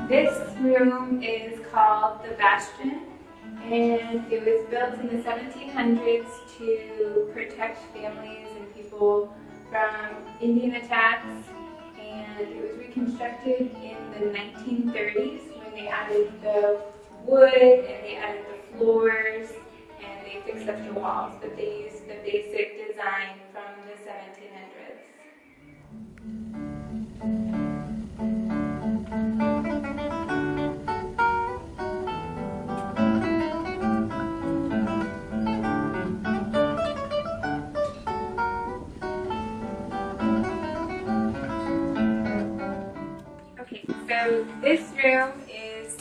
This room is called the Bastion, and it was built in the 1700s to protect families and people from Indian attacks, and it was reconstructed in the 1930s when they added the wood and they added the floors and they fixed up the walls, but they used the basic design from the 1700s. Okay, so this room is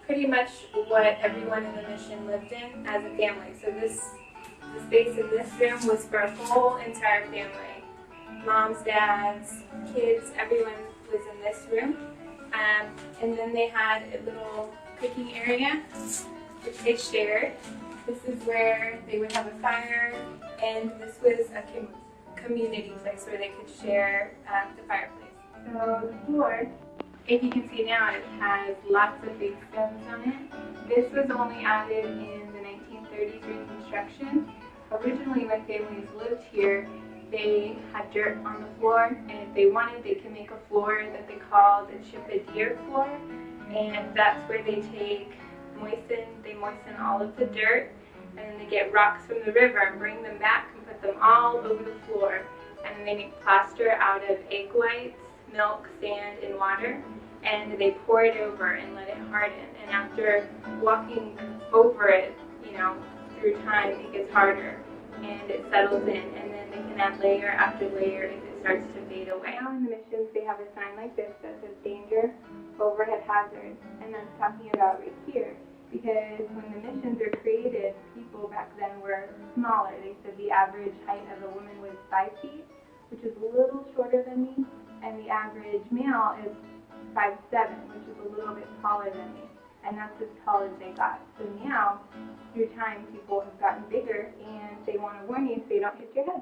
pretty much what everyone in the mission lived in as a family. So the space in this room was for a whole entire family. Moms, dads, kids, everyone was in this room. And then they had a little cooking area, which they shared. This is where they would have a fire, and this was a community place where they could share the fireplace. So the floor, if you can see now, it has lots of big stones on it. This was only added in the 1930s reconstruction. Originally, when families lived here, they had dirt on the floor, and if they wanted, they could make a floor that they called a chip-a-deer floor, and that's where they moisten all of the dirt, and then they get rocks from the river and bring them back and put them all over the floor, and then they make plaster out of egg whites, milk, sand, and water, and they pour it over and let it harden. And after walking over it, through time, it gets harder and it settles in, and then they can add layer after layer if it starts to fade away. Now in the missions, they have a sign like this that says danger, overhead hazard, and that's talking about right here, because when the missions were created, people back then were smaller. They said the average height of a woman was 5 feet, which is a little shorter than me, and the average male is 5'7", which is a little bit taller than me, and that's as tall as they got. So now, through time, people have gotten bigger, and they want to warn you so you don't hit your head.